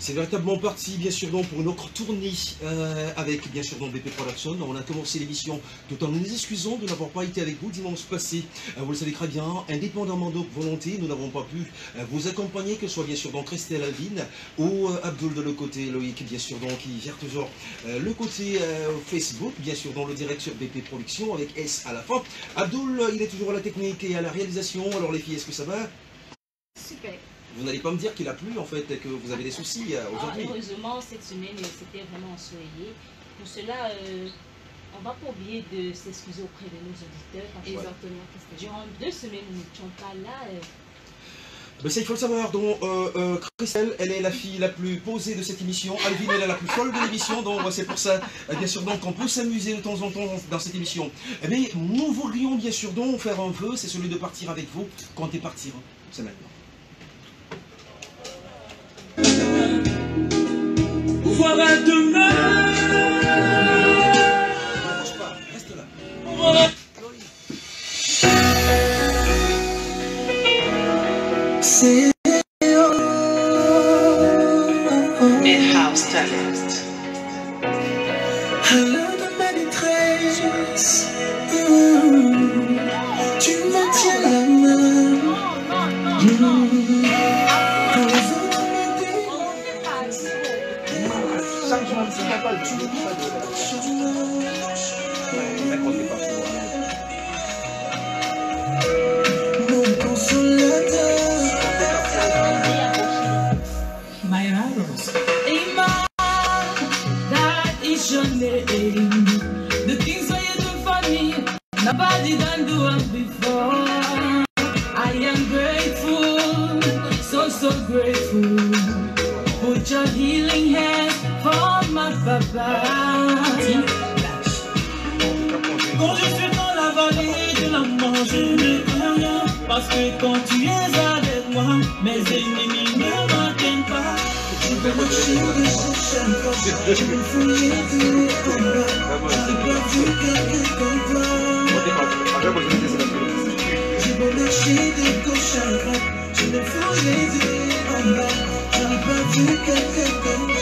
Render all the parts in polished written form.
C'est véritablement parti, bien sûr, donc, pour une autre tournée avec, bien sûr, donc, BP Production. On a commencé l'émission tout en nous excusant de n'avoir pas été avec vous dimanche passé. Vous le savez très bien, indépendamment de votre volonté, nous n'avons pas pu vous accompagner, que ce soit bien sûr donc Christelle Alvin ou Abdul de l'autre côté, Loïc, bien sûr, donc, qui gère toujours le côté Facebook, bien sûr, dans le direct sur BP Production avec S à la fin. Abdul, il est toujours à la technique et à la réalisation. Alors les filles, est-ce que ça va? Super. Vous n'allez pas me dire qu'il a plu en fait et que vous avez des soucis aujourd'hui. Heureusement, cette semaine, c'était vraiment ensoleillé. Pour cela, on ne va pas oublier de s'excuser auprès de nos auditeurs. Exactement. Durant 2 semaines, nous n'étions pas là. Mais ça, il faut le savoir. Donc, Christelle, elle est la fille la plus posée de cette émission. Alvin, elle est la plus folle de l'émission. Donc, c'est pour ça, bien sûr, donc, on peut s'amuser de temps en temps dans cette émission. Mais nous voudrions, bien sûr, donc, faire un vœu. C'est celui de partir avec vous. Comptez partir. C'est maintenant. Voilà demain. Ne bouge pas, reste là. C'est Mid-House Talent. À l'heure de ma détresse, tu me tiens la main. Mon consolateur, my idols. Amen, that is your name. The things that you do for me, nobody done do it before. I am grateful, so grateful. Put your healing hand for my papa. Quand je suis dans la vallée de la mort, je ne crains rien. Parce que quand tu es avec moi, mes ennemis ne m'atteignent pas. Je vais marcher de ce chemin, je vais fouiller tous les combats. Je n'ai pas vu quelqu'un comme toi. Je vais marcher de gauche à droite, je vais fouiller tous les combats. Je n'ai pas vu quelqu'un comme toi.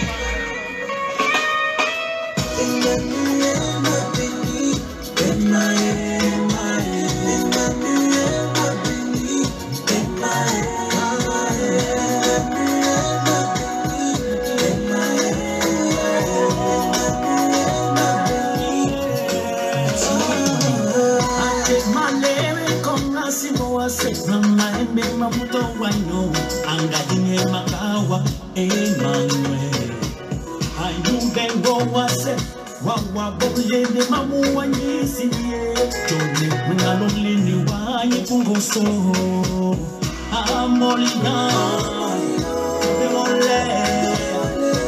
Emmanuel m'a béni, Emmanuel m'a béni, Wawa boye de mamu wanyisiye Jone mnalole ni wanyi kungoso Amolina Demole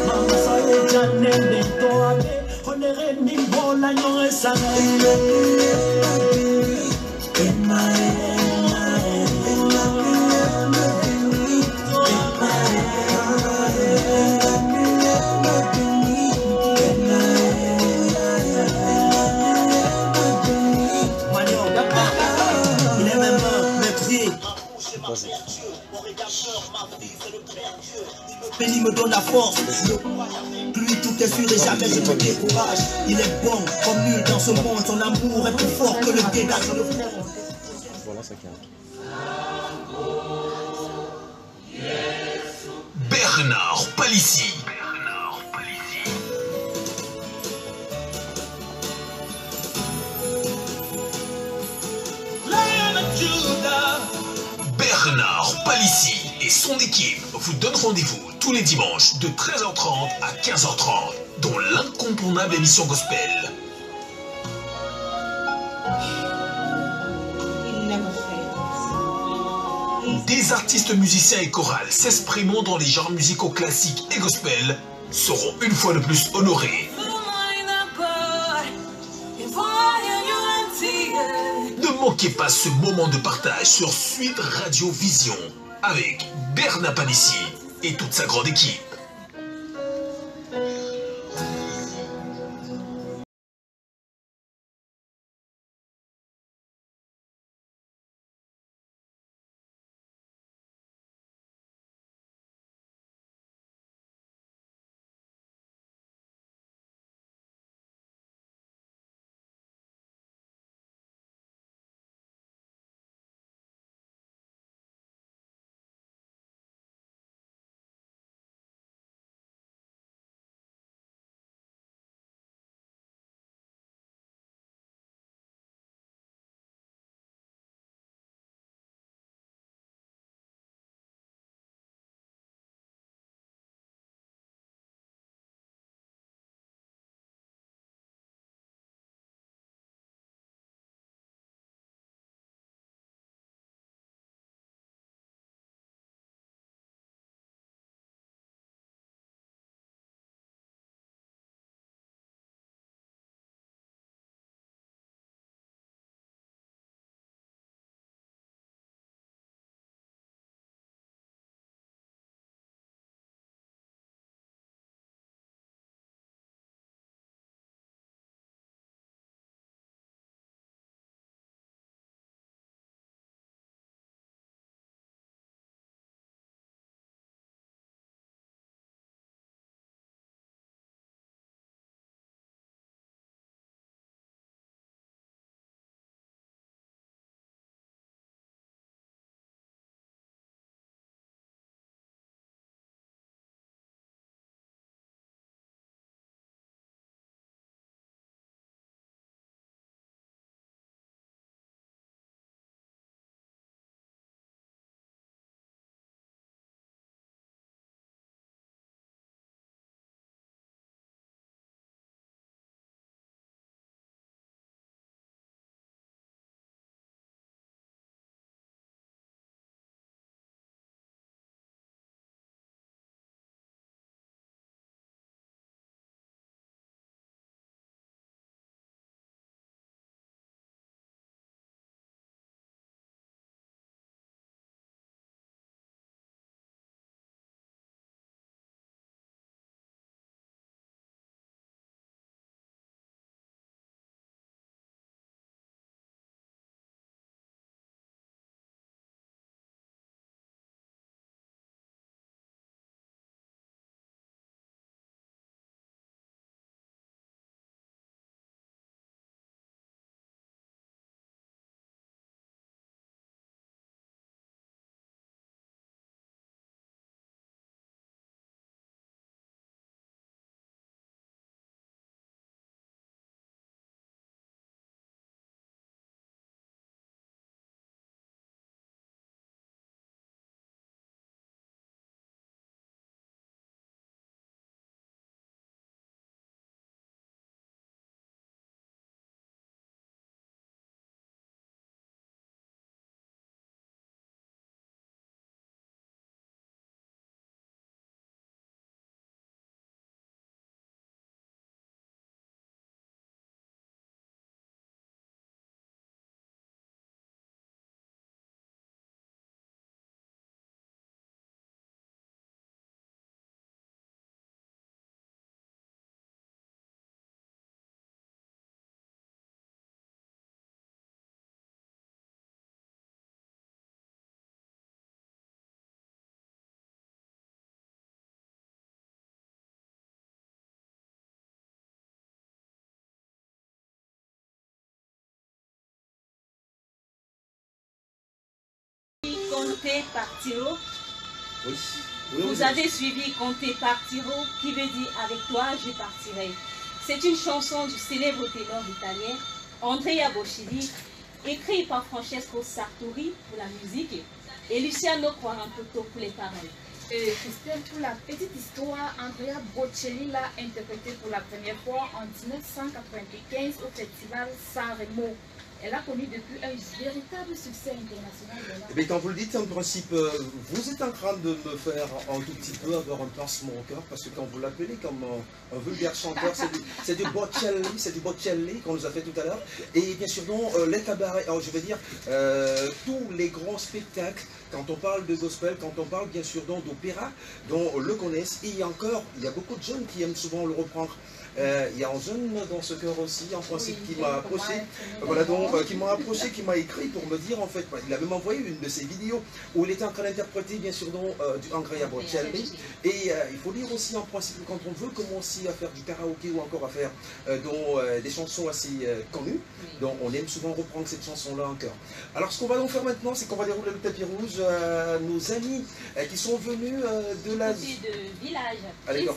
Mama saye jane de toabe Honere ni bola nyore sangele Béni me donne la force, lui tout est sûr et jamais je me décourage. Il est bon comme nul dans ce monde, son amour est plus fort que le dégage de front. Voilà ça calme. Bernard Palissy. Bernard Palissy et son équipe vous donnent rendez-vous tous les dimanches de 13h30 à 15h30 dans l'incontournable émission gospel. Des artistes musiciens et chorales s'exprimant dans les genres musicaux classiques et gospel seront une fois de plus honorés. Ne manquez pas ce moment de partage sur Suite Radio Vision avec Bernard Palissy et toute sa grande équipe. Comptez Partiro. Oui. Vous avez suivi Comptez Partiro, qui veut dire avec toi je partirai. C'est une chanson du célèbre ténor italien Andrea Bocelli, écrite par Francesco Sartori pour la musique et Luciano Quarantotto pour les paroles. Christelle, pour la petite histoire, Andrea Bocelli l'a interprétée pour la première fois en 1995 au festival Sanremo. Elle a connu depuis un véritable succès international. Eh bien, quand vous le dites, en principe, vous êtes en train de me faire un tout petit peu avoir un pincement au cœur, parce que quand vous l'appelez comme un vulgaire chanteur, c'est du Bocelli qu'on nous a fait tout à l'heure. Et bien sûr, non, les cabarets, je veux dire, tous les grands spectacles, quand on parle de gospel, quand on parle bien sûr d'opéra, dont le connaissent, et il y a beaucoup de jeunes qui aiment souvent le reprendre. Il y a un jeune dans ce cœur aussi, en principe, qui m'a approché, voilà, donc, qui m'a approché, qui m'a écrit pour me dire, en fait, il a même envoyé une de ses vidéos où il était en train d'interpréter, bien sûr, du Andrea Bocelli. Et il faut dire aussi, en principe, quand on veut commencer à faire du karaoké ou encore à faire des chansons assez connues, donc on aime souvent reprendre cette chanson-là en chœur. Alors, ce qu'on va donc faire maintenant, c'est qu'on va dérouler le tapis rouge à nos amis qui sont venus de la... de village. Allez,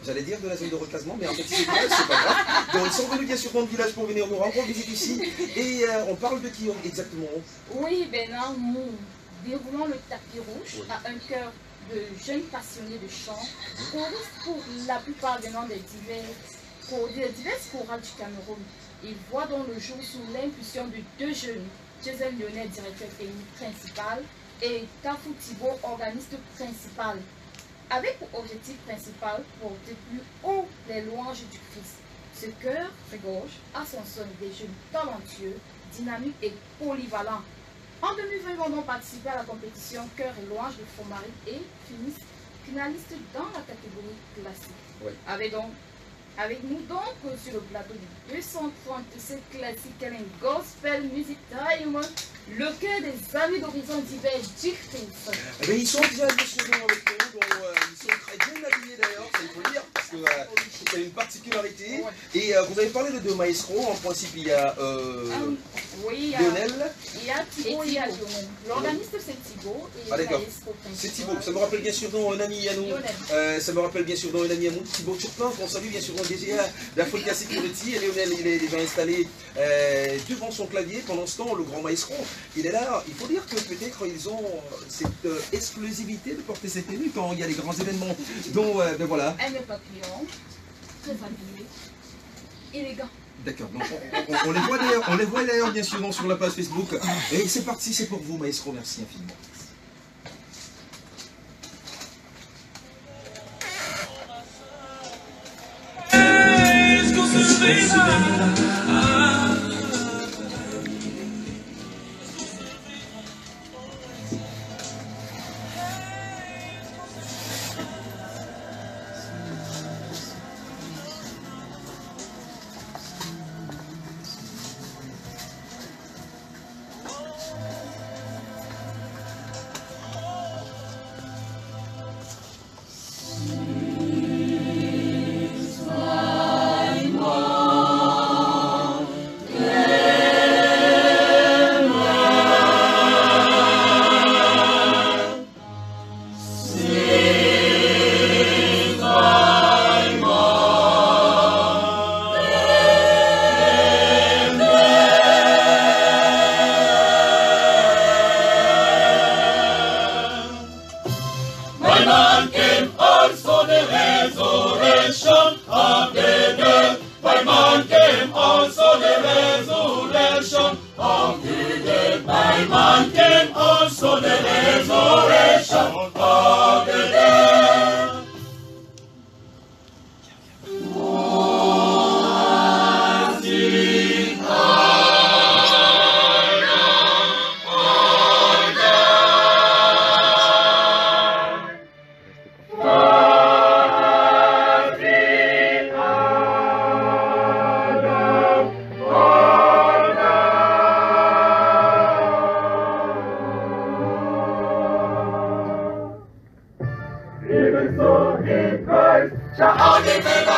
j'allais dire de la zone de reclassement, mais en fait c'est pas grave. Donc ils sont venus bien sûr dans le village pour venir nous rendre visite ici. Et on parle de qui exactement? Oui, Bernard, nous déroulons le tapis rouge à un cœur de jeunes passionnés de chant, choristes pour la plupart venant des diverses chorales du Cameroun. Ils voient donc le jour sous l'impulsion de deux jeunes, Jason Lionel, directeur technique principal, et Kafou Thibault, organiste principal, avec pour objectif principal porter plus haut les louanges du Christ. Ce chœur regorge à son son des jeunes talentueux, dynamiques et polyvalents. En 2020, ils vont donc participer à la compétition Chœur et louanges de Fromarie et finalistes dans la catégorie classique. Oui. Avec nous donc sur le plateau du 237 classique and gospel music time, le cœur des amis d'horizon divers du Christ. Eh bien, ils sont bien avec nous, donc, ils sont très bien habillés d'ailleurs, ça il faut le dire, parce que c'est une particularité. Et vous avez parlé de deux maestros, en principe il y a Lionel. Il y a Thibault, il y a Lionel. L'organiste c'est Thibault et le maestro principal. C'est Thibault, ça me rappelle bien sûr un ami à nous, ça me rappelle bien sûr un ami à nous, Thibault Turpin, qu'on salue bien sûr dans le DGA d'Africa Security. Et Lionel, il est déjà installé devant son clavier. Pendant ce temps, le grand maestro, il est là. Il faut dire que peut-être ils ont cette exclusivité de porter cette tenue quand il y a les grands événements. Donc, ben voilà. Un papillon, très habillé, élégant. D'accord, donc on les voit d'ailleurs bien sûr sur la page Facebook. Et c'est parti, c'est pour vous, maestro, merci infiniment. Shall all in Christ,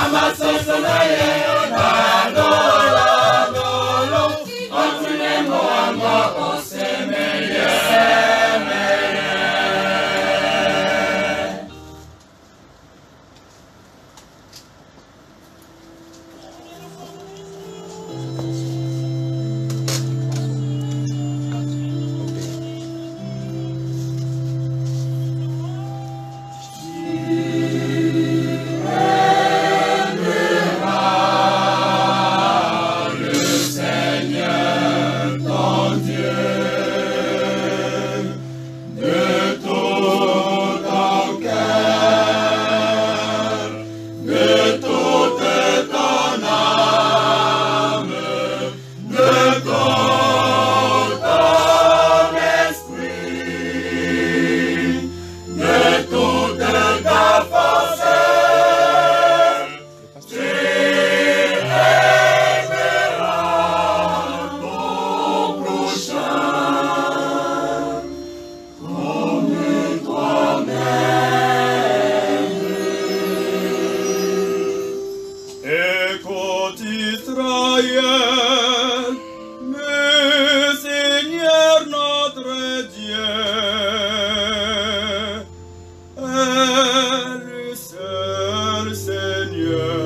Amasosolaye, Badolo, Otunemo d'Israël, le Seigneur notre Dieu est le seul Seigneur.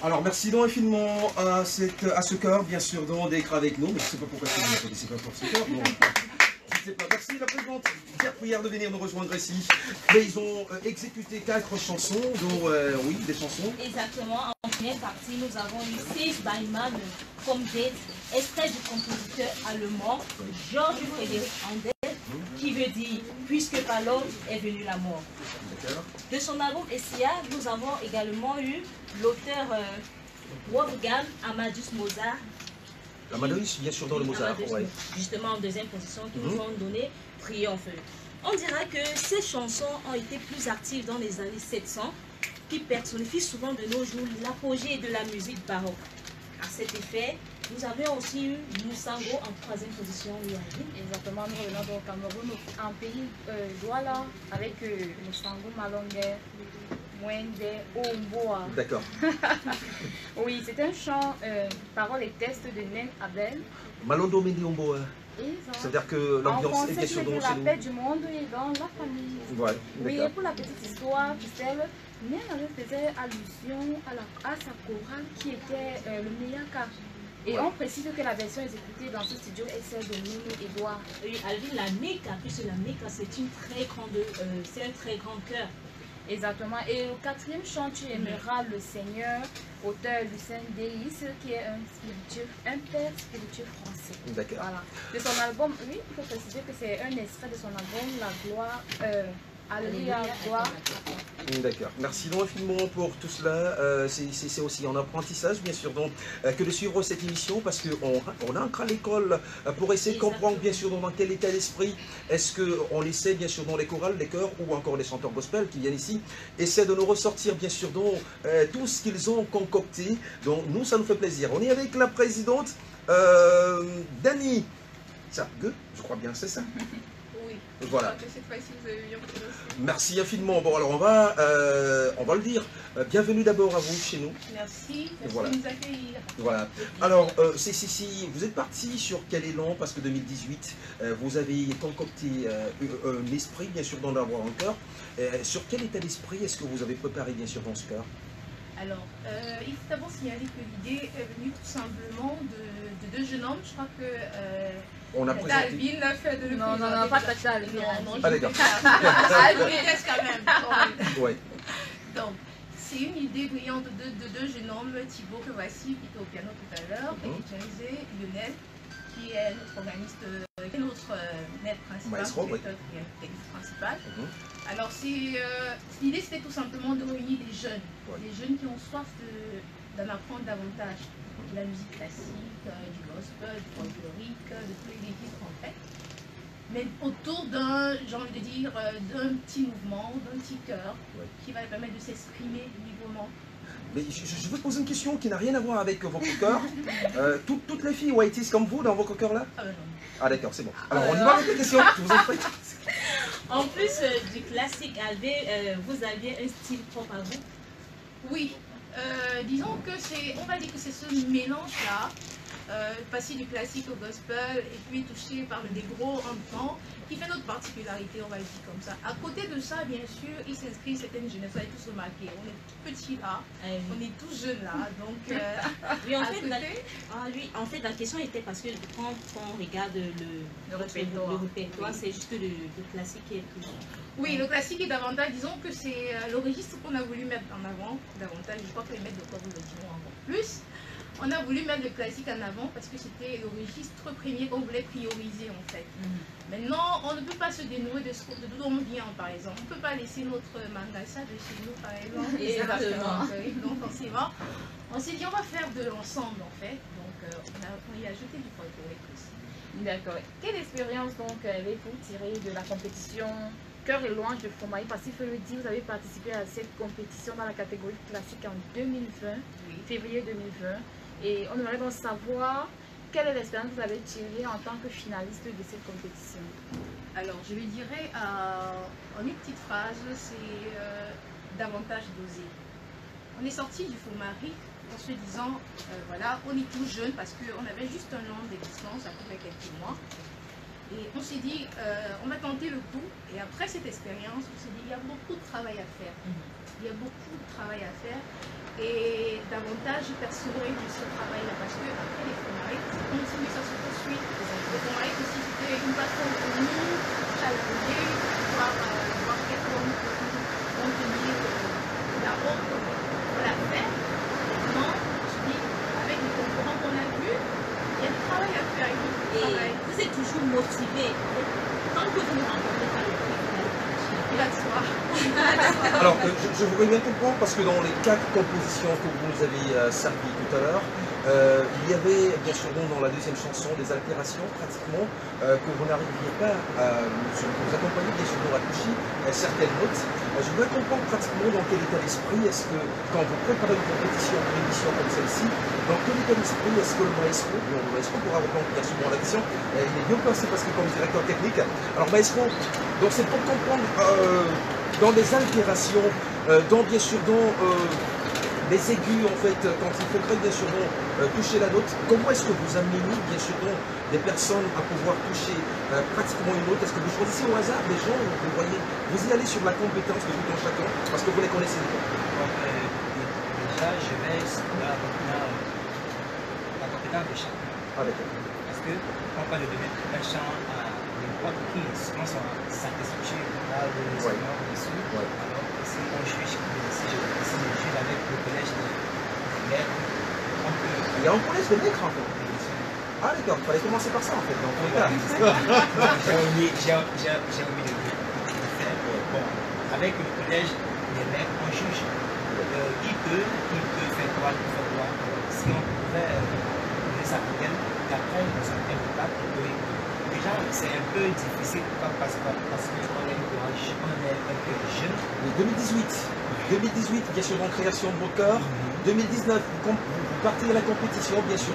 Alors merci donc infiniment à ce chœur, bien sûr, d'être avec nous, mais je ne sais pas pourquoi c'est pas pour ce chœur. Donc, je ne sais pas. Merci la présidente Pierre Prière de venir nous rejoindre ici. Mais ils ont exécuté 4 chansons, dont, oui, des chansons. Exactement. En première partie, nous avons eu Saved by Man from Death, extrait du compositeur allemand Georges Frédéric Handel, qui veut dire « Puisque par l'homme est venue la mort ». De son album Essia, nous avons également eu l'auteur Wolfgang Amadeus Mozart. Amadeus, bien sûr, dans le Mozart. Ouais. Justement en deuxième position, qui nous ont donné Triomphe. On dira que ces chansons ont été plus actives dans les années 700, qui personnifient souvent de nos jours l'apogée de la musique baroque. À cet effet, nous avions aussi eu Moussango en 3e position. Exactement, nous revenons au Cameroun, en pays Douala, avec Moussango Malongue, Mwende, Omboa. D'accord. Oui, c'est un chant, paroles et textes de Nen Abel. Malondo Mende Omboa. C'est-à-dire que l'ambiance est bien sûr dans la paix du monde et dans la famille. Ouais, oui, et pour la petite histoire, Christelle, Nen Abel faisait allusion à sa chorale qui était le Meyaka. Et on précise que la version exécutée dans ce studio est celle de Mimi Edouard. Oui, Alvin, la Meka, puisque la Meka, c'est un très grand cœur. Exactement. Et le 4e chant, Tu aimeras le Seigneur, auteur Lucien Deis, qui est un père spirituel français. D'accord. Voilà. De son album, oui, il faut préciser que c'est un extrait de son album La Gloire. Alléluia, gloire. D'accord. Merci donc infiniment pour tout cela. C'est aussi un apprentissage, bien sûr, donc, que de suivre cette émission parce qu'on entre à l'école pour essayer de comprendre, bien sûr, dans quel état d'esprit est-ce qu'on essaie, bien sûr, dans les chorales, les chœurs ou encore les chanteurs gospel qui viennent ici, essaient de nous ressortir, bien sûr, dans tout ce qu'ils ont concocté. Donc, nous, ça nous fait plaisir. On est avec la présidente Dani. Ça, je crois bien, c'est ça. Voilà. Merci infiniment. Bon, alors on va le dire. Bienvenue d'abord à vous chez nous. Merci. Merci voilà. de nous accueillir. Voilà. Alors, vous êtes parti sur quel élan? Parce que 2018, vous avez concocté un esprit, bien sûr, d'en avoir un cœur. Sur quel état d'esprit est-ce que vous avez préparé, bien sûr, dans ce cœur? Alors, il faut d'abord signaler que l'idée est venue tout simplement de 2 jeunes hommes. Je crois que on a présenté. Alvin l'a fait de Non, pas Tata Alvin. Ah, d'accord. Alvin, quand même. Oui. Donc, c'est une idée brillante de deux jeunes hommes, Thibaut que voici, qui était au piano tout à l'heure, et Thierry Lionel, qui est notre organiste, qui est notre maître principal, principal. Alors l'idée c'était tout simplement de réunir des jeunes qui ont soif d'en apprendre davantage, de la musique classique, du gospel, du folklorique, de tous les registres en fait. Mais autour d'un, j'ai envie de dire, d'un petit mouvement, d'un petit cœur, qui va permettre de s'exprimer librement. Mais je veux te poser une question qui n'a rien à voir avec votre cœur. Toutes les filles whiteys comme vous dans votre cœur là? Ah d'accord, c'est bon. Alors on y va avec les questions, je vous en prie. En plus du classique, vous aviez un style propre à vous? Oui, disons que on va dire que c'est ce mélange-là, passer du classique au gospel et puis touché par le négro en même temps, qui fait notre particularité, on va le dire comme ça. À côté de ça, bien sûr, il s'inscrit certaines jeunesses, vous avez tous remarqué, on est tout petits là, on est tous jeunes là, donc oui, en fait, la question était parce que quand on regarde le répertoire, c'est juste le classique qui est plus... Oui, le classique est davantage, disons que c'est le registre qu'on a voulu mettre en avant, davantage, je crois que les maîtres de corps vous le diront encore plus. On a voulu mettre le classique en avant parce que c'était le registre premier qu'on voulait prioriser en fait. Maintenant, on ne peut pas se dénouer de d'où on vient par exemple. On ne peut pas laisser notre mangasa de chez nous par exemple. Exactement. Donc forcément, on s'est dit on va faire de l'ensemble en fait. Donc on y a ajouté du folklorique aussi. D'accord. Quelle expérience donc avez-vous tiré de la compétition Cœur et louange de Fomaï? Parce qu'il faut le dire, vous avez participé à cette compétition dans la catégorie classique en 2020, février 2020. Et on aimerait donc savoir quelle est l'expérience que vous avez tirée en tant que finaliste de cette compétition. Alors, je lui dirais en une petite phrase, c'est davantage d'oser. On est sorti du Fomari en se disant, voilà, on est tout jeune parce qu'on avait juste un an d'existence, à peu près quelques mois. Et on s'est dit, on va tenter le coup. Et après cette expérience, on s'est dit, il y a beaucoup de travail à faire. Il y a beaucoup de travail à faire. Et davantage persévérer de ce travail-là. Parce que après les Fomari, ça continue, ça se poursuit. Les Fomari aussi, c'était une plateforme pour nous, challenger, voir quel contenu la route pour la faire. Maintenant, je dis, avec les concurrents qu'on a vus, il y a du travail à faire. Et vous êtes toujours motivé. Tant que vous ne rencontrez pas le prix, il va de soi. Alors, je voudrais bien comprendre, parce que dans les 4 compositions que vous nous avez servies tout à l'heure, il y avait bien sûr dans la deuxième chanson des altérations pratiquement que vous n'arriviez pas à vous accompagner bien sûr à toucher certaines notes. Je voudrais comprendre pratiquement dans quel état d'esprit est-ce que quand vous préparez une compétition, une émission comme celle-ci, dans quel état d'esprit est-ce que le maestro pourra répondre bien sûr à la question, il est bien placé parce que comme directeur technique. Alors maestro, donc c'est pour comprendre dans des altérations, dans bien sûr les aigus en fait, quand il faudrait bien sûr toucher la note, comment est-ce que vous amenez bien sûr des personnes à pouvoir toucher pratiquement une note? Est-ce que vous choisissez au hasard des gens, vous voyez, vous y allez sur la compétence de tout un chacun, parce que vous les connaissez déjà? Déjà, je vais sur la compétence de chacun. Ah d'accord. Parce que on parle de mettre un chant à n'importe qui, souvent ça te structure là, le sonore dessus. Alors, si on juge, si je juge avec le collège de maîtres, on peut... Il y a un collège de maîtres en fait. Ah d'accord, il fallait commencer par ça en fait, dans tous les cas. J'ai envie de faire. Bon, avec le collège des maîtres, on juge qui peut faire quoi, qui peut faire quoi. Si on pouvait donner sa problème, d'après dans un thème de table, déjà c'est un peu difficile, parce qu'on est un peu jeune. 2018, bien sûr, en création de vos cœurs. 2019, vous partez à la compétition, bien sûr,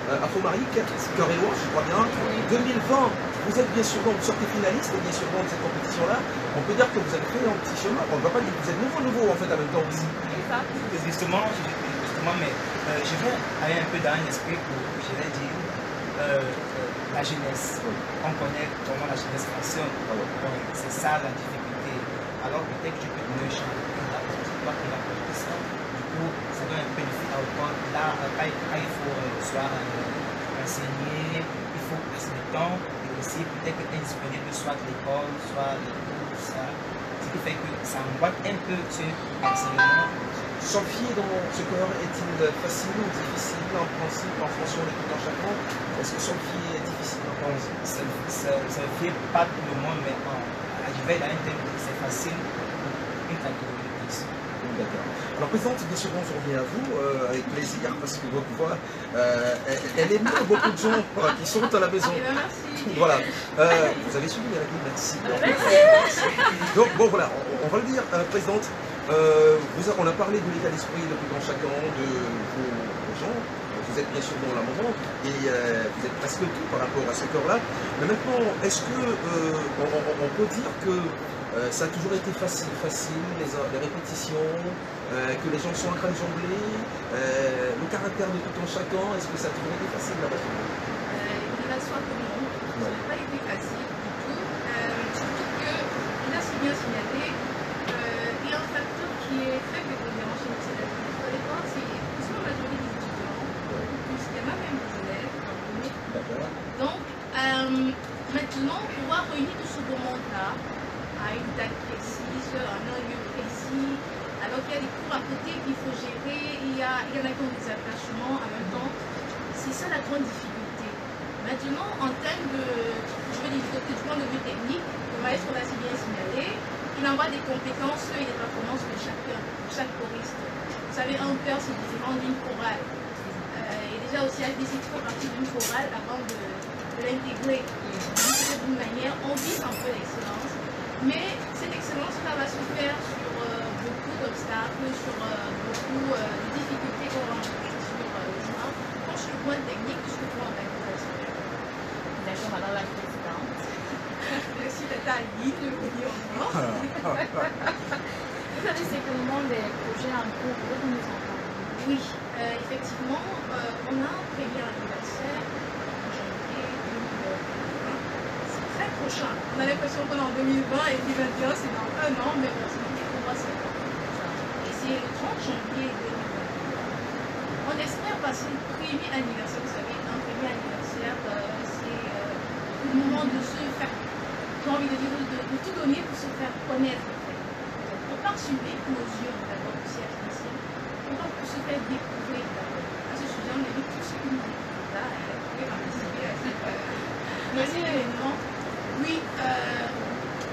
à Fomarik, Cœur et Louange, je crois bien. 2020, vous êtes bien sûr, vous sortez finaliste, bien sûr, de cette compétition-là. On peut dire que vous avez fait un petit chemin. On ne va pas dire que vous êtes nouveau, en fait, en même temps aussi. Justement, mais je vais aller un peu dans un esprit où je vais dire la jeunesse. On connaît comment la jeunesse fonctionne. C'est ça la difficulté. Alors peut-être que je peux donner un champ qu'on a compris ça. Du coup, ça donne un peu de fil à reprendre. Là, il faut soit enseigner, il faut passer le temps, et aussi peut-être être disponible soit à l'école, soit les cours, ça. Ce qui fait que ça emboîte un peu ce enseignement Solfier dans ce chœur est-il facile ou difficile en principe, en fonction de tout un chacun? Est-ce que solfier est difficile en principe? Ça ne fait pas tout le monde, mais je vais dans un thème, c'est facile pour une catégorie de personnes. D'accord. Alors, présidente, bien sûr, on revient à vous avec plaisir parce que votre voix, elle émeut beaucoup de gens qui sont à la maison. Merci. Voilà. Vous avez suivi la vie, merci. Donc, bon, voilà, on va le dire, présidente. On a parlé de l'état d'esprit de tout un chacun, de vos gens. Vous êtes bien sûr dans la moment et vous êtes presque tout par rapport à ce corps-là. Mais maintenant, est-ce que on peut dire que ça a toujours été facile, les répétitions, que les gens sont en train de jongler, le caractère de tout un chacun, est-ce que ça a toujours été facile là-bas? Il a soit pour nous, ça n'a pas été facile du tout, surtout qu'il a si bien signalé, il y a un facteur qui est très prépondérant chez nous, c'est la jeunesse. À l'époque, c'est la majorité des étudiants, plus qu'il y en a même des élèves, donc maintenant, pouvoir réunir tout ce beau monde-là, à une date précise, à un lieu précis, alors qu'il y a des cours à côté qu'il faut gérer, il y en a qui ont des attachements en même temps. C'est ça la grande difficulté. Maintenant, en termes de, je veux dire, du point de vue technique, le maître l'a si bien signalé, il envoie des compétences et des performances de chaque choriste. Vous savez, un chœur, c'est différent d'une chorale. Et déjà aussi, il décide de faire partie d'une chorale avant de l'intégrer d'une manière, on vise un peu l'excellence. Mais cette excellence-là va se faire sur beaucoup d'obstacles, sur beaucoup de difficultés qu'on va rencontrer sur le chemin, tant sur le point technique que sur le point organisation. D'accord, Madame la Présidente. Merci d'être à l'île de vous dire encore. Vous savez, c'est que le monde des projets en cours, vous nous en parler? Oui, effectivement, on a un premier anniversaire en janvier 2020. C'est très prochain. On a l'impression qu'on est en 2020 et 2021, c'est dans un an, mais on se dit qu'on va se faire. Et c'est le 30 janvier 2021. On espère passer le premier anniversaire. Vous savez, un premier anniversaire, c'est le moment de se faire, j'ai envie de dire, de tout donner pour se faire connaître. On part sur l'éclosion d'abord du CFTC. On part pour se faire découvrir d'abord. À ce sujet, on a vu tout ce qui nous dit là, elle a trouvé participer à cet événement. Oui,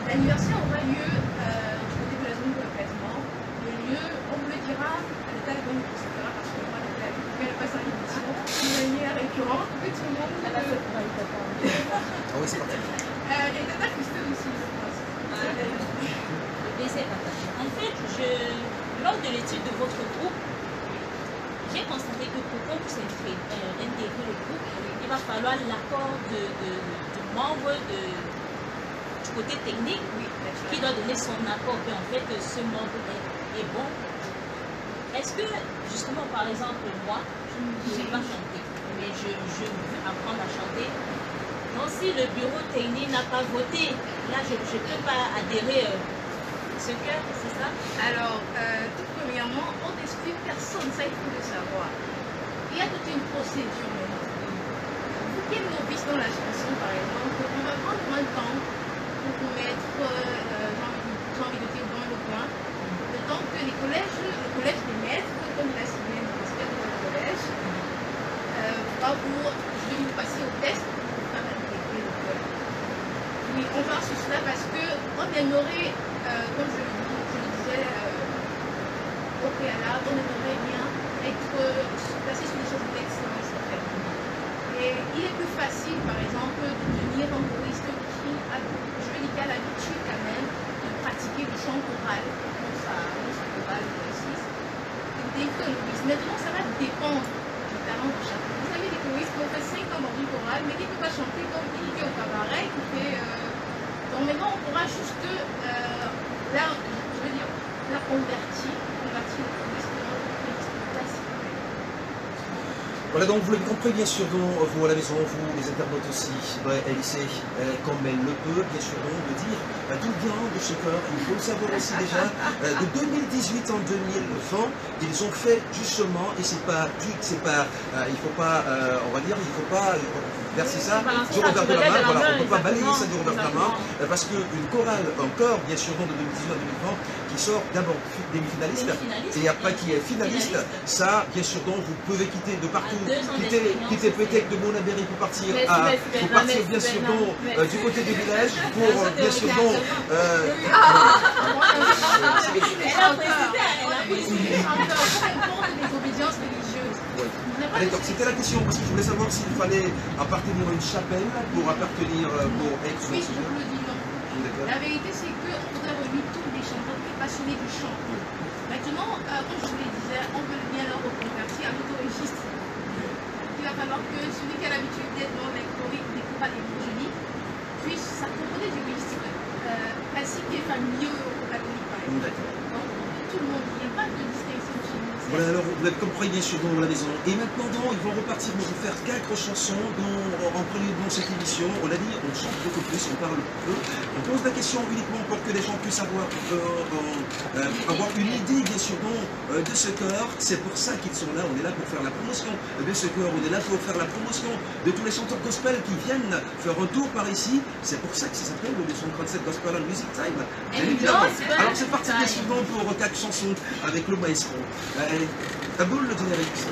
l'anniversaire aura lieu du côté de la zone de recrutement. Le lieu, on vous le dira à l'état de bonne procédure, parce que moi, elle passe en émission d'une manière récurrente, que tout le monde. Elle a fait pour être Ah oui, c'est parti. Et Tata Christelle aussi, je pense. Le plaisir partagé. En fait, lors de l'étude de votre groupe, j'ai constaté que pour qu'on puisse intégrer le groupe, il va falloir l'accord du membre du côté technique qui doit donner son accord que en fait ce membre est bon. Est-ce que justement par exemple moi, je ne sais pas chanter, mais je veux apprendre à chanter. Donc si le bureau technique n'a pas voté, là je ne peux pas adhérer ce cœur, c'est ça? Alors, tout premièrement, on n'exclut personne, ça il faut le savoir. Il y a toute une procédure maintenant. Vous qui êtes novice dans la chanson par exemple, on va prendre un temps pour vous mettre, j'ai envie de dire, dans le coin, le temps que le collège des maîtres, comme la semaine de l'expert de votre collège, va vous, je vais vous passer au test pour vous faire intégrer le chœur. Oui, on va sur cela parce qu'on aimerait, comme je le disais au préalable, on aimerait bien être placé sur des choses d'excellence en fait. Et il est plus facile, par exemple, de devenir un choriste qui a, je veux dire, qui a l'habitude quand même de pratiquer le chant choral, dans sa chorale précise. Maintenant, ça va dépendre du talent de chacun. Vous savez, des choristes qui ont fait 5 ans dans une chorale, mais qui ne peuvent pas chanter comme il fait au cabaret, qui fait. Donc maintenant, on pourra juste là, je veux dire, là, convertir le choriste en choriste classique. Voilà, donc vous l'avez compris, bien sûr, donc, vous à la maison, vous, les internautes aussi, elle essaie, comme elle le peut, bien sûr, donc, de dire tout bien de ce cœur. Il faut le savoir aussi déjà, de 2018 en 2020, ils ont fait justement, et c'est pas, il faut pas, on va dire, il faut pas verser ça balancer du ça, revers tu de la relèves main. de la Voilà, on main, ne peut pas balayer ça du exactement, revers de la main parce qu'une chorale, un chœur, bien sûr, de 2018 à 2020, qui sort d'abord demi-finaliste et après qui est finaliste, ça, bien sûr, donc vous pouvez quitter de partout, quitter peut-être de Monaberry pour partir, bien sûr, donc, du côté du village pour, bien sûr, donc, des obédiences religieuses. D'accord, c'était la question parce que je voulais savoir s'il fallait appartenir à une chapelle pour appartenir pour être. Oui, je vous le dis non. D'accord. La vérité, c'est qu'on voudrait réunir tous les chanteurs très passionnés du chant. Maintenant, comme je vous le disais, on veut bien leur reconvertir à l'autoregistre. Il va falloir que celui qui a l'habitude d'être dans les chorales et les génies puisse s'accompagner du registre classique et familier au catholique, par exemple. Donc, tout le monde, il n'y a pas de distinction chez nous. Voilà, alors vous l'avez compris bien sûr dans la maison. Et maintenant, ils vont repartir, nous faire 4 chansons en prélude dans cette émission. On a dit, on chante beaucoup plus, on parle peu. On pose la question uniquement pour que les gens puissent avoir une idée, bien sûr, de ce chœur. C'est pour ça qu'ils sont là. On est là pour faire la promotion de ce chœur. On est là pour faire la promotion de tous les chanteurs gospel qui viennent faire un tour par ici. C'est pour ça que ça s'appelle le 237 Gospel and Music Time. Bien évidemment. Alors c'est parti, bien sûr, pour 4 chansons avec le maestro. Aboule le générique.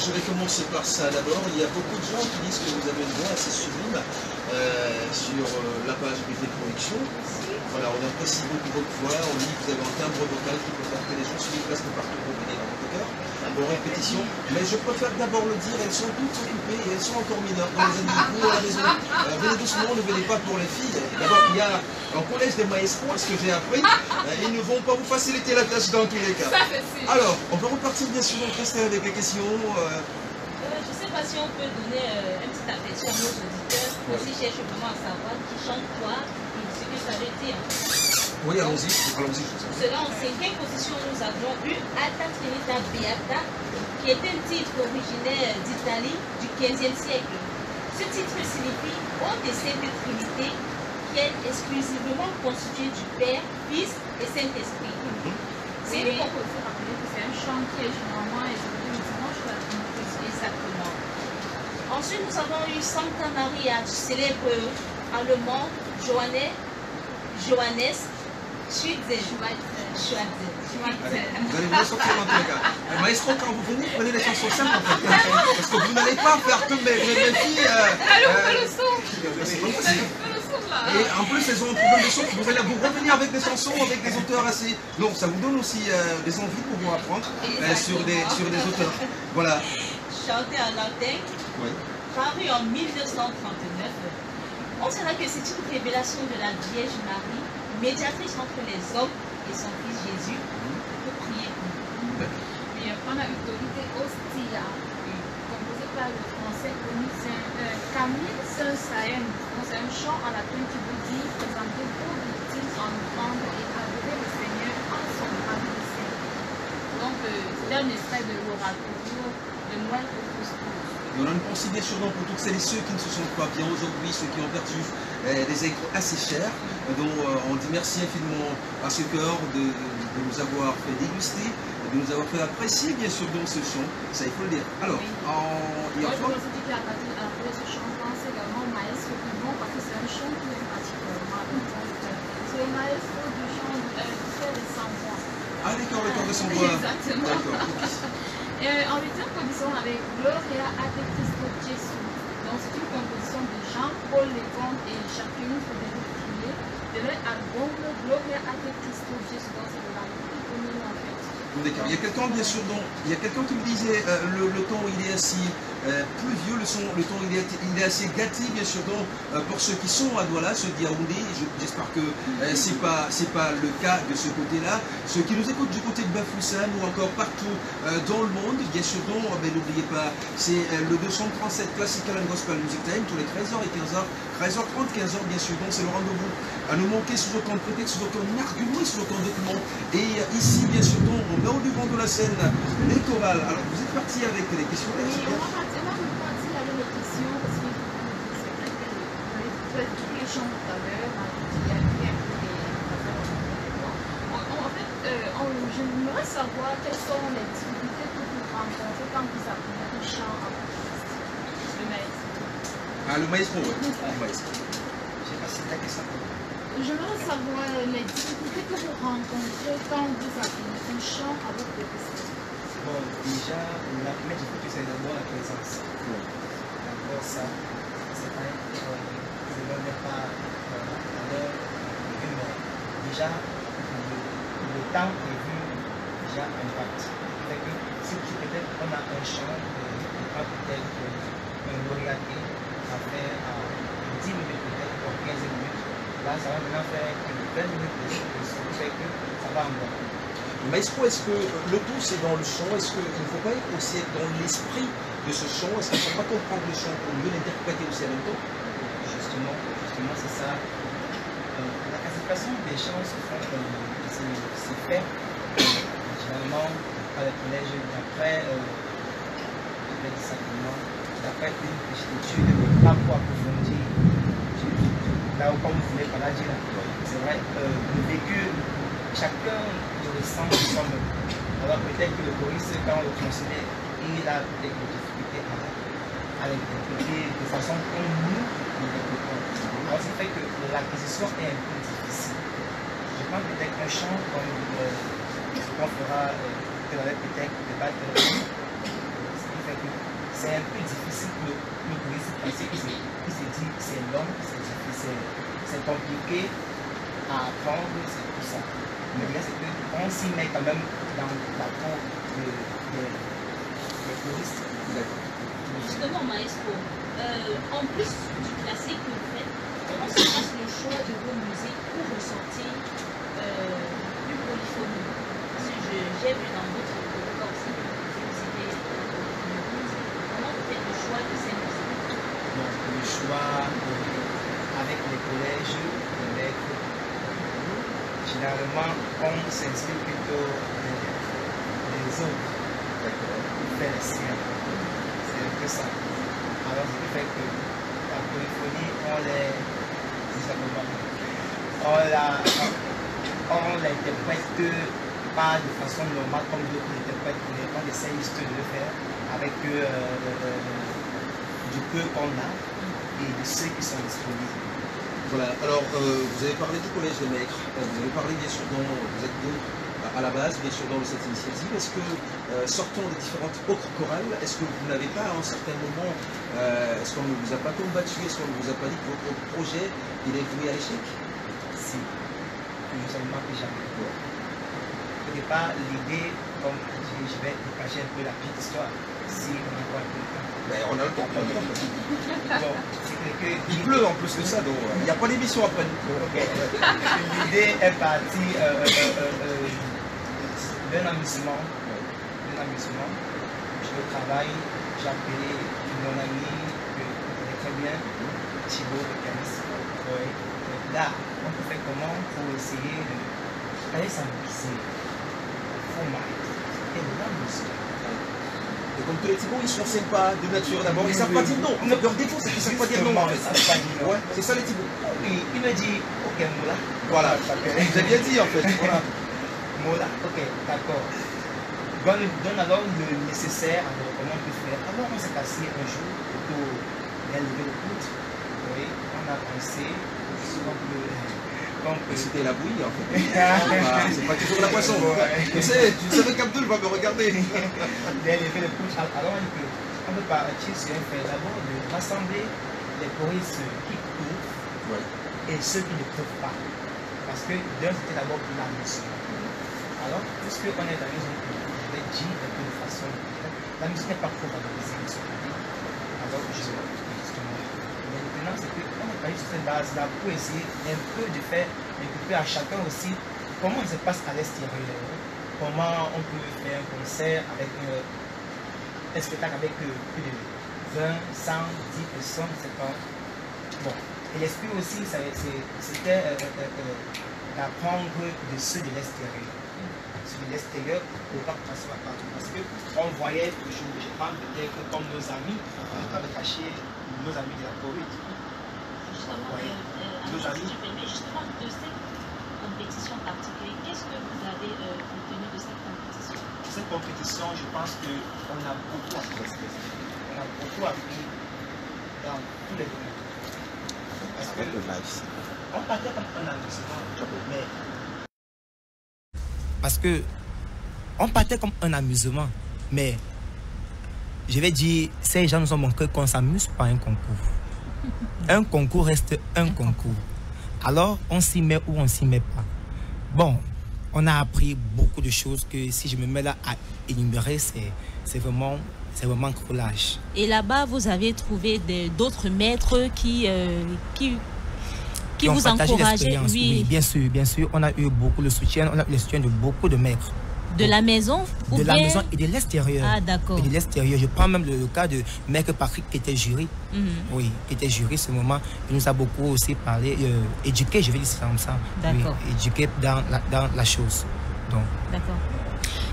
Je vais commencer par ça d'abord. Il y a beaucoup de gens qui disent que vous avez une voix assez sublime sur la page BP Production. Voilà, on apprécie beaucoup votre voix. On dit que vous avez un timbre vocal qui peut faire que les gens suivent presque partout pour venir dans votre cœur. Bon, répétition. Mais je préfère d'abord le dire, elles sont toutes occupées et elles sont encore mineures dans les années à la maison. Venez doucement, ne venez pas pour les filles. D'abord, il y a un collège des maestros, ce que j'ai appris. Ils ne vont pas vous faciliter la tâche dans tous les cas. Alors, on va repartir bien sûr, rester avec les questions. Je sais pas pas si on peut donner un petit aperçu à nos auditeurs qui cherchent vraiment à savoir qui chante quoi et ce que ça veut dire. Oui, allons-y. Allons-y. Pour cela, en 5e position, nous avions eu Alta Trinita Beata, qui est un titre originaire d'Italie du 15e siècle. Ce titre signifie Ô des Saintes Trinités, qui est exclusivement constitué du Père, Fils et Saint-Esprit. C'est lui qu'on peut aussi rappeler que c'est un chant qui est généralement exécuté le dimanche de la Trinité. Exactement. Ensuite, nous avons eu Santa Maria du célèbre allemand Johannes Schweitzer. Vous allez vous sortir dans tous les cas. Maestro, quand vous venez, prenez les chansons simples en fait. Parce que vous n'allez pas faire comme mes filles. Et en plus, elles ont un problème de son. Vous allez vous revenir avec des chansons, avec des auteurs assez. Donc, ça vous donne aussi des envies pour vous apprendre sur des auteurs. Voilà. Chanté en latin, paru en 1939. On dira que c'est une révélation de la Vierge Marie, médiatrice entre les hommes et son fils Jésus, pour prier pour nous. Puis on a eu Dorite Ostia, composé par le français connu Camille Saint-Saëns. C'est un chant en latin qui veut dire présenter vos victimes en offrande et adorer le Seigneur en son âme saint. Donc c'est un extrait de l'oratorio de Noël au Couscous. On a une pensée bien sûr pour toutes celles et ceux qui ne se sentent pas bien aujourd'hui, ceux qui ont perdu des êtres assez chers. Donc on dit merci infiniment à ce cœur de nous avoir fait déguster, de nous avoir fait apprécier bien sûr dans ce chant. Ça il faut le dire. Alors, Moi je pense que qui a appelé ce chant, c'est également Maestro Pivon parce que c'est un chant qui est particulièrement important. C'est le maestro du chant du frère des sans-voix. Ah d'accord, le cœur de son voix. Exactement. D'accord. En 8e position, on avait Gloria a te Cristo Gesù. Donc, c'est une composition de Jean-Paul Lecomte et Jacqueline Frédéric Tillet de leur album Gloria a te Cristo Gesù. Donc, c'est de la plus connue en fait. D'accord. Il y a quelqu'un, bien sûr, il y a quelqu'un qui me disait le temps il est assez pluvieux, le temps il est assez gâté, bien sûr. Donc, pour ceux qui sont à Douala, ceux d'Yaoundé, j'espère que c'est pas le cas de ce côté-là. Ceux qui nous écoutent du côté de Bafoussam ou encore partout dans le monde, bien sûr, n'oubliez pas, c'est le 237 Classical and Gospel Music Time tous les 13h et 15h, 13h30, 15h, bien sûr. Donc, c'est le rendez-vous à nous manquer sous aucun prétexte, sous aucun argument, sous aucun document. Et ici, bien sûr, on met au devant de la scène les chorales. Alors, vous êtes parti avec les questions. Oui, on va partir avec les questions parce que c'est vrai que tous les chants tout à l'heure, il y a bien en fait, j'aimerais savoir quelles sont les difficultés que vous rencontrez quand vous apprenez un chant en le maestro. Ah, le maestro, oui. Le maestro. Je sais pas si c'est la question. J'aimerais savoir les difficultés que vous rencontrez quand vous apprenez un chant avec le maestro. Bon, déjà, la première difficulté, c'est d'abord la présence. D'abord, ça, c'est pas je ne mets pas à l'heure, mais déjà, le temps prévu déjà impacte. Fait que si peut-être on a un chant, on prend peut-être un lauréaté à faire à 10 minutes, peut-être, ou 15 minutes. Là, ça va maintenant faire que 20 minutes de ce qui fait que ça va en bas. Maestro, est-ce que le tout c'est dans le chant? Est-ce qu'il ne faut pas aussi être dans l'esprit de ce chant? Est-ce qu'il ne faut pas comprendre le chant pour mieux l'interpréter aussi en même temps? Justement, c'est ça. La classification des chants se fait, c'est fait généralement par les collèges d'après d'après une petite étude, pas pour approfondir là où comme vous voulez par là dire. C'est vrai, le vécu, chacun le ressent de soi-même. Alors peut-être que le choriste, quand on le considère, il a peut-être des difficultés à l'interpréter de façon comme nous l'interprétons. Alors ça fait que l'acquisition est un peu difficile. Je pense peut-être un chant comme qu'on fera que l'on peut-être débattre, ce qui fait que c'est un peu difficile pour le choriste parce qu'il se dit que c'est long, c'est compliqué à apprendre, c'est tout ça. Mais bien c'est qu'on s'y met quand même dans la peau des choristes. Justement, maestro, en plus du classique que vous faites, comment se passe le choix de vos musiques pour ressortir plus polyphonie? Parce que j'ai vu dans votre programme aussi que vous utilisez comment vous faites le choix soit avec les collèges, les maîtres. Généralement, on s'inscrit plutôt les autres pour faire les siens. C'est un peu ça. Alors, ce qui fait que la polyphonie, on l'interprète pas de façon normale comme d'autres l'interprètent. On essaie juste de le faire avec du peu qu'on a et de ceux qui sont disponibles. Voilà, alors vous avez parlé du collège des maîtres, vous avez parlé bien sûr vous êtes deux à la base, bien sûr dans cette initiative. Est-ce que, sortant des différentes autres chorales, est-ce que vous n'avez pas à un certain moment, est-ce qu'on ne vous a pas combattu, est-ce qu'on ne vous a pas dit que votre projet il est voué à l'échec? Si, seulement que jamais. Au départ, l'idée, comme je vais cacher un peu la petite histoire, si on a quoi on a le temps. Bon, il pleut en plus que ça, donc il n'y a pas d'émission après. Okay. L'idée est partie d'un amusement. Je travaille, j'ai appelé mon ami que je connais très bien, Thibaut de Canis. Là, on peut faire comment pour essayer d'aller s'amuser. Faut marquer. Et l'amusement. Et comme tous les Thibauts, ils sont sympas de nature d'abord, ils ne savent pas dire non. Leur défaut, c'est qu'ils ne savent pas dire non en fait. Ouais, c'est ça les Thibauts. Il me dit, ok, Moula. Voilà, vous avez bien dit en fait. Voilà. Moula, ok, d'accord. Donne alors le nécessaire, alors comment on peut faire. Alors on s'est assis un jour pour bien lever le coude. Oui, on a pensé, c'était la bouillie en fait. C'est pas toujours la poisson. Tu sais qu'Abdul va me regarder. Bien lever le coude. Alors on peut partir sur un fait d'abord de rassembler les choristes qui peuvent et ceux qui ne peuvent pas. Parce que d'un c'était d'abord pour la musique. Alors, puisque on est dans la maison, je vais dire un peu de façon. La musique n'est pas trop valorisée sur le pays. Alors, justement. Maintenant, c'est qu'on est parti sur cette base-là pour essayer un peu de faire découper à chacun aussi comment ça se passe à l'extérieur. Comment on peut faire un concert avec un spectacle avec plus de 20, 100, 10 personnes, c'est pas. Bon. Et l'esprit aussi, c'était d'apprendre de ceux de l'extérieur. Ceux de l'extérieur pour pas passer partout. Parce qu'on voyait toujours, je parle peut-être comme nos amis, pas de cacher nos amis de la Corée. Justement, justement, de cette compétition particulière, qu'est-ce que vous avez retenu de cette compétition? Cette compétition, je pense qu'on a beaucoup appris. On a beaucoup appris dans tous les domaines. Parce que on partait comme un amusement, mais parce que on partait comme un amusement, mais je vais dire, ces gens nous ont montré qu'on ne s'amuse pas à un concours. Un concours reste un concours. Alors, on s'y met ou on ne s'y met pas. Bon, on a appris beaucoup de choses que si je me mets là à énumérer, c'est vraiment collage. Et là-bas, vous avez trouvé d'autres maîtres qui vous encourageaient? Oui, bien sûr. On a eu beaucoup de soutien. On a eu le soutien de beaucoup de maîtres. De la maison ou de bien... la maison et de l'extérieur. Ah, d'accord. Et de l'extérieur. Je prends même le cas de Maître Patrick qui était jury. Oui, qui était jury ce moment. Il nous a beaucoup aussi parlé, éduqué, je vais dire ça comme ça. D'accord. Oui, éduqué dans la chose. D'accord.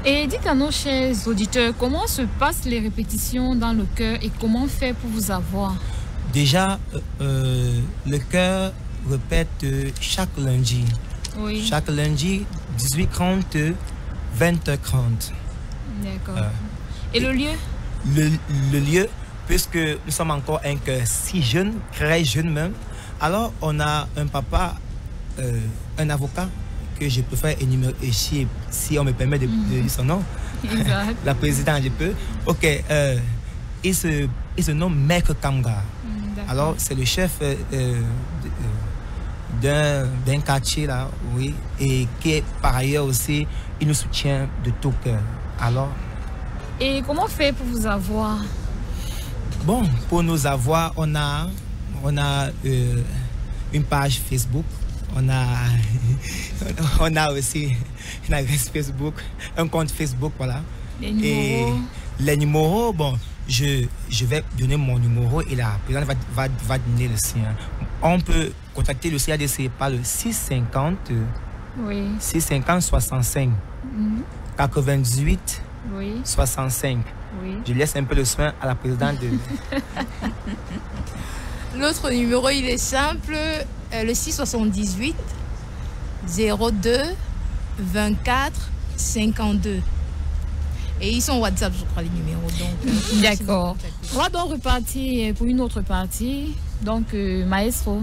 Et dites à nos chers auditeurs, comment se passent les répétitions dans le chœur et comment faire pour vous avoir? Déjà, le chœur répète chaque lundi. Oui. Chaque lundi, 18h30, 20h30. D'accord. Et le lieu? Le lieu, puisque nous sommes encore un chœur si jeune, très jeune même, alors on a un papa, un avocat, que je préfère énumérer ici, si on me permet de dire son nom. Exact. La présidente, je peux. Ok, il se nomme Maître Kamga. Alors, c'est le chef d'un quartier là, oui, et qui est par ailleurs aussi, il nous soutient de tout cœur. Alors. Et comment faire pour vous avoir? Bon, pour nous avoir, on a une page Facebook. On a aussi une adresse Facebook, un compte Facebook, voilà. Les numéros. Et les numéros, bon, je vais donner mon numéro et la présidente va donner le sien. On peut contacter le CADC par le 650 650 65 98 65. Je laisse un peu le soin à la présidente de... L'autre numéro, il est simple, le 678 02 24 52. Et ils sont WhatsApp, je crois, les numéros. D'accord. On va donc repartir pour une autre partie. Donc, maestro.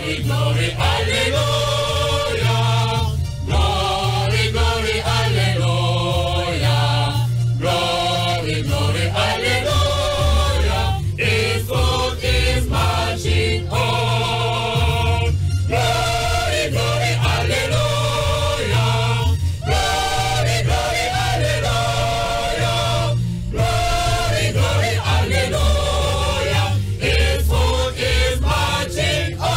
Glory, glory, hallelujah. Glory, glory, hallelujah. Glory, glory, hallelujah. His foot is marching on. Glory, glory, hallelujah. Glory, glory, hallelujah. Glory, glory, hallelujah. His foot is marching on.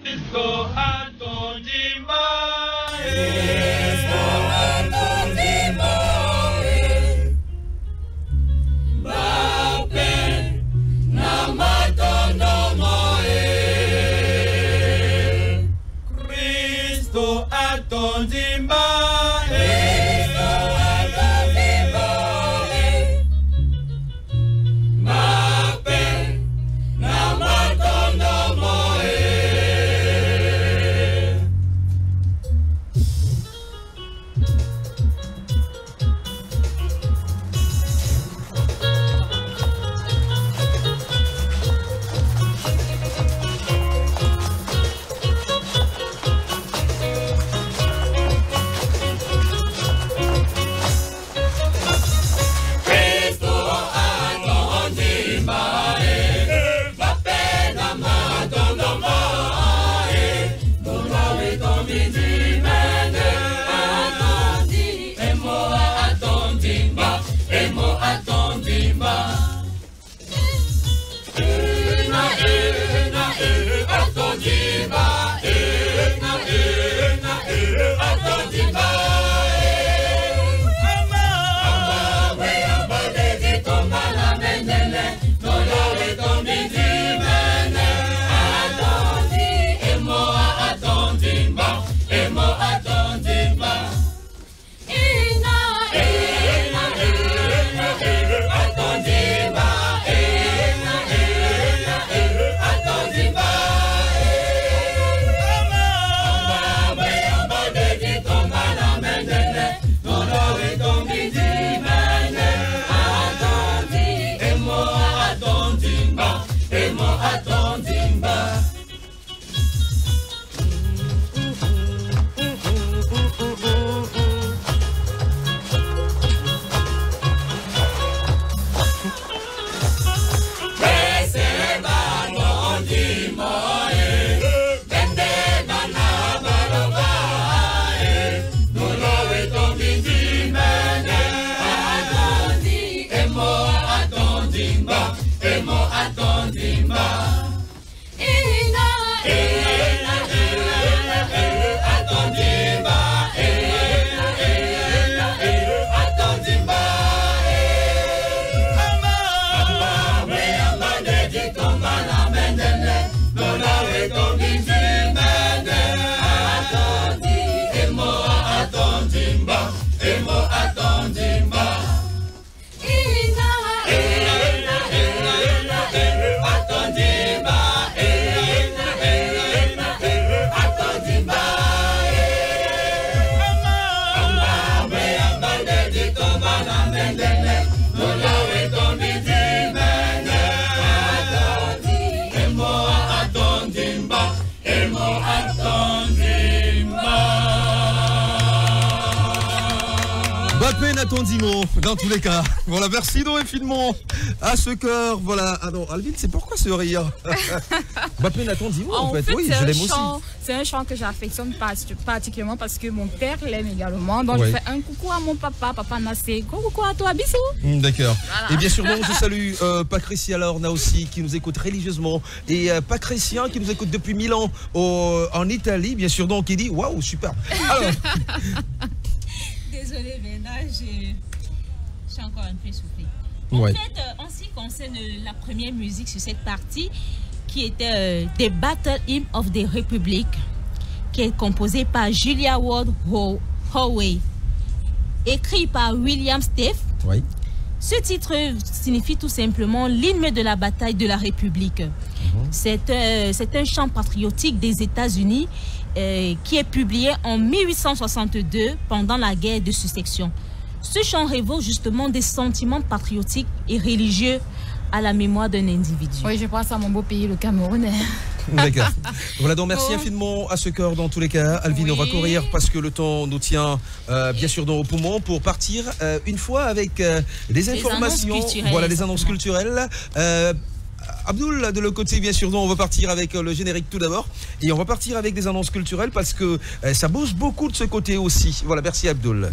Cristo atondimba, Cristo atondimba, Bape na matondo moe. Cristo atondimba, Cristo atondimba, Bape na matondo moe. Cristo atondimba, Bape na matondo moe. Dolawe tomidi mene atondi, emo atondimba, emo atondimba. Atondimba, atondimba. Attendiment, dans tous les cas. Voilà, merci Noé Filemon à ce cœur. Voilà. Ah non, Alvin, c'est pourquoi ce rire? Bapen attendiment en fait. Oui, je l'aime aussi. C'est un chant que j'affectionne particulièrement parce que mon père l'aime également. Donc je fais un coucou à mon papa, Papa Nassé. Coucou à toi, bisous. D'accord. Voilà. Et bien sûr, je salue Patricia Lorna aussi qui nous écoute religieusement. Et Patricien qui nous écoute depuis Milan en Italie, bien sûr, donc il dit waouh, super. Alors. Désolée, Béna, suis encore un peu essoufflée. Ouais. En fait, en ce qui concerne la première musique sur cette partie, qui était The Battle Hymn of the Republic, qui est composée par Julia Ward Howe, écrit par William Steiff. Oui. Ce titre signifie tout simplement l'hymne de la bataille de la République. C'est un chant patriotique des États-Unis qui est publié en 1862 pendant la guerre de succession. Ce chant révoque justement des sentiments patriotiques et religieux à la mémoire d'un individu. Oui, je pense à mon beau pays, le Cameroun. D'accord. Voilà, donc merci infiniment à ce cœur dans tous les cas. Alvin, on va courir parce que le temps nous tient bien sûr dans au poumon pour partir une fois avec des informations. Voilà, les annonces culturelles. Abdul, de l'autre côté, bien sûr, on va partir avec le générique tout d'abord. Et on va partir avec des annonces culturelles parce que ça bouge beaucoup de ce côté aussi. Voilà, merci Abdul.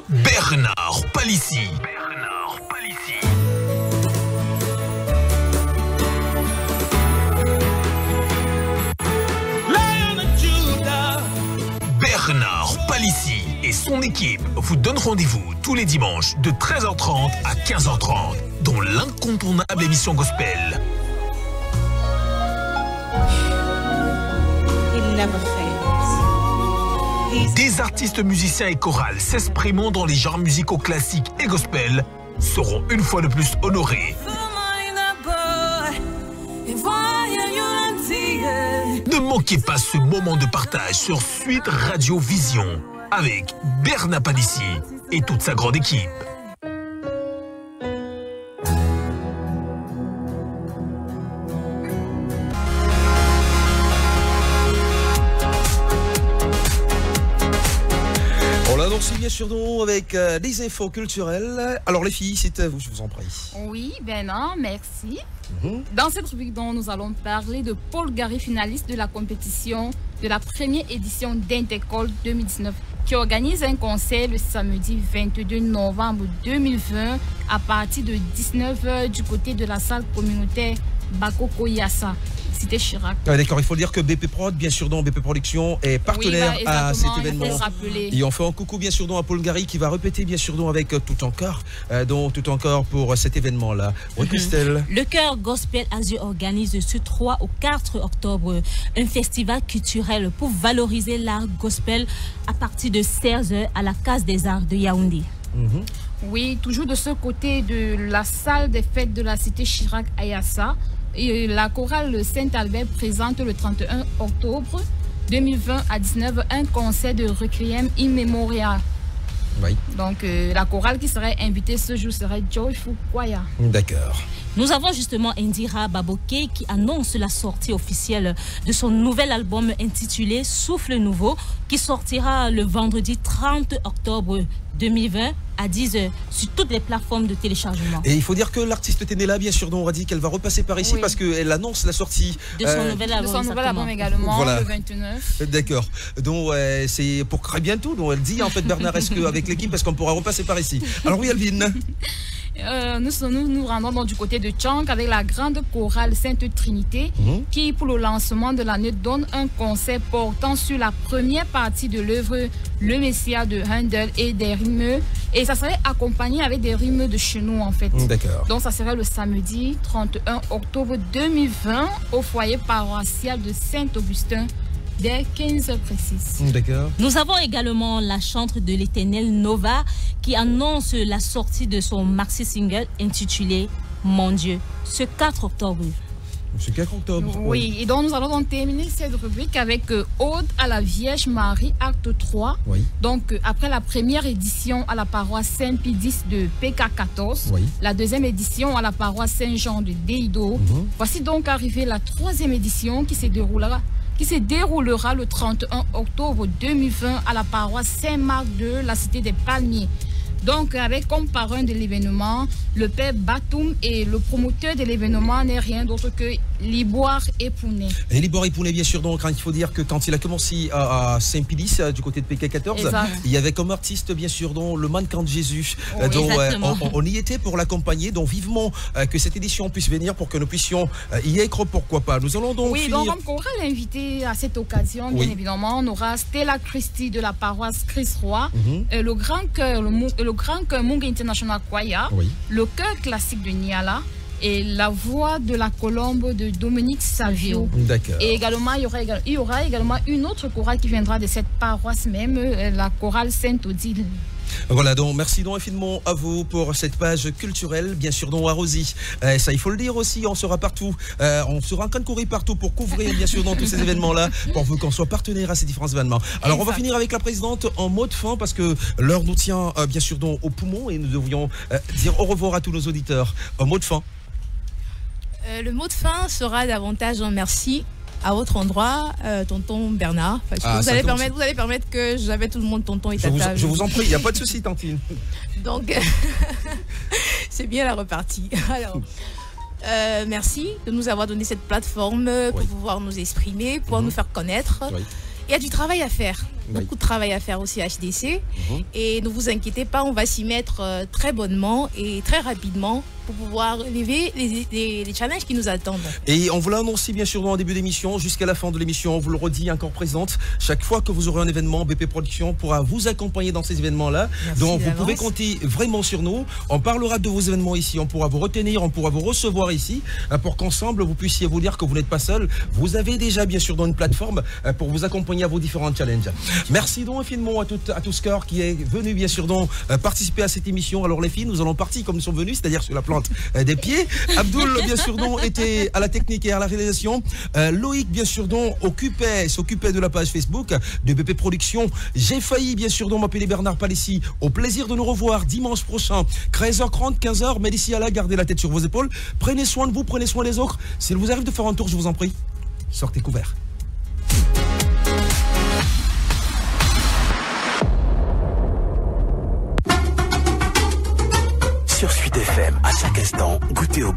Bernard Palissy. Bernard Palissy et son équipe vous donnent rendez-vous tous les dimanches de 13h30 à 15h30 dans l'incontournable émission gospel. Des artistes musiciens et chorales s'exprimant dans les genres musicaux classiques et gospel seront une fois de plus honorés. Ne manquez pas ce moment de partage sur Suite Radio Vision avec Bernard Palissy et toute sa grande équipe. On l'annonce bien sûr avec des infos culturelles. Alors les filles, c'est à vous, je vous en prie. Oui, Bernard, merci. Dans cette rubrique dont nous allons parler de Paul Gary, finaliste de la compétition de la première édition d'Intercol 2019, qui organise un concert le samedi 22 novembre 2020 à partir de 19h du côté de la salle communautaire Bakoko Yassa, cité Chirac. Ah, d'accord, il faut dire que BP Prod, bien sûr, BP Production est partenaire à cet événement. Et on fait un coucou, bien sûr, à Paul Gary qui va répéter, bien sûr, avec tout encore pour cet événement-là. Oui, Christelle. Le Chœur Gospel Azur organise ce 3 au 4 octobre un festival culturel pour valoriser l'art gospel à partir de 16h à la Case des Arts de Yaoundé. Oui, toujours de ce côté de la salle des fêtes de la cité Chirac à Yassa. Et la chorale Saint-Albert présente le 31 octobre 2020 à 19h un concert de Requiem in Memoriam. Oui. Donc la chorale qui serait invitée ce jour serait Joyful Choir. D'accord. Nous avons justement Indira Baboke qui annonce la sortie officielle de son nouvel album intitulé Souffle Nouveau qui sortira le vendredi 30 octobre 2020 à 10h sur toutes les plateformes de téléchargement. Et il faut dire que l'artiste était là, bien sûr, dont on a dit qu'elle va repasser par ici parce qu'elle annonce la sortie de son nouvel album également, voilà. le 29. D'accord. Donc c'est pour très bientôt. Donc elle dit en fait, Bernard, est-ce qu'avec l'équipe, est-ce qu'on pourra repasser par ici? Alors oui, Alvin. Nous rendons donc du côté de Tchang avec la grande chorale Sainte Trinité qui, pour le lancement de l'année, donne un concert portant sur la première partie de l'œuvre Le Messia de Handel et des rythmes. Et ça serait accompagné avec des rythmes de chez nous en fait. D'accord. Donc ça serait le samedi 31 octobre 2020 au foyer paroissial de Saint-Augustin dès 15h précises. D'accord. Nous avons également la chantre de l'Éternel Nova qui annonce la sortie de son maxi single intitulé Mon Dieu ce 4 octobre. Ce 4 octobre. Oui, et donc nous allons donc terminer cette rubrique avec Ode à la Vierge Marie, acte 3. Oui. Donc après la première édition à la paroisse Saint-Pie X de PK14, la deuxième édition à la paroisse Saint-Jean de Deido. Voici donc arrivée la troisième édition qui se déroulera le 31 octobre 2020 à la paroisse Saint-Marc de la cité des Palmiers. Donc, avec comme parrain de l'événement, le père Batoum et le promoteur de l'événement n'est rien d'autre que Liboire et Pounet. Et Liboire et Pounet, bien sûr. Donc, il faut dire que quand il a commencé à Saint-Pélis, du côté de PK14, exact. Il y avait comme artiste, bien sûr, donc, le mannequin de Jésus. Oh, donc, on y était pour l'accompagner. Donc, vivement que cette édition puisse venir pour que nous puissions y être, pourquoi pas. Nous allons donc finir... donc, comme chorale invité à cette occasion, bien évidemment, on aura Stella Christie de la paroisse Christ-Roi, le grand chœur Munga International Choir, le chœur classique de Niala, et la voix de la colombe de Dominique Savio. D'accord. Et également, il y aura également une autre chorale qui viendra de cette paroisse même, la chorale Sainte-Odile. Voilà, donc merci donc infiniment à vous pour cette page culturelle, bien sûr, donc à Rosie. Ça, il faut le dire aussi, on sera partout, on sera en train de courir partout pour couvrir, bien sûr, dans tous ces événements-là, pour qu'on soit partenaire à ces différents événements. Alors, on va finir avec la présidente en mot de fin, parce que l'heure nous tient, bien sûr, donc, au poumon, et nous devrions dire au revoir à tous nos auditeurs. Un mot de fin. Le mot de fin sera davantage un merci à votre endroit, tonton Bernard. Vous allez permettre que j'appelle tout le monde tonton et tata. Je vous en prie, il n'y a pas de souci, tantine. Donc, c'est bien la repartie. Alors, merci de nous avoir donné cette plateforme pour pouvoir nous exprimer, pouvoir nous faire connaître. Il y a du travail à faire, beaucoup de travail à faire aussi à HDC. Et ne vous inquiétez pas, on va s'y mettre très bonnement et très rapidement pour pouvoir relever les challenges qui nous attendent. Et on vous l'a annoncé bien sûr dans le début d'émission, jusqu'à la fin de l'émission, on vous le redit encore présente. Chaque fois que vous aurez un événement, BP Production pourra vous accompagner dans ces événements-là. Donc vous pouvez compter vraiment sur nous. On parlera de vos événements ici, on pourra vous retenir, on pourra vous recevoir ici pour qu'ensemble vous puissiez vous dire que vous n'êtes pas seul. Vous avez déjà bien sûr dans une plateforme pour vous accompagner à vos différents challenges. Merci donc infiniment à tout ce cœur qui est venu bien sûr donc participer à cette émission. Alors les filles, nous allons partir comme nous sommes venus, c'est-à-dire sur la plante des pieds. Abdoul bien sûr donc était à la technique et à la réalisation. Loïc bien sûr donc s'occupait de la page Facebook de BP Production. J'ai failli bien sûr donc m'appeler Bernard Palissy. Au plaisir de nous revoir dimanche prochain 13h30 15h, mais d'ici à là gardez la tête sur vos épaules, prenez soin de vous, prenez soin des autres. S'il vous arrive de faire un tour, je vous en prie, sortez couverts. Sur Suite FM, à chaque instant, goûtez au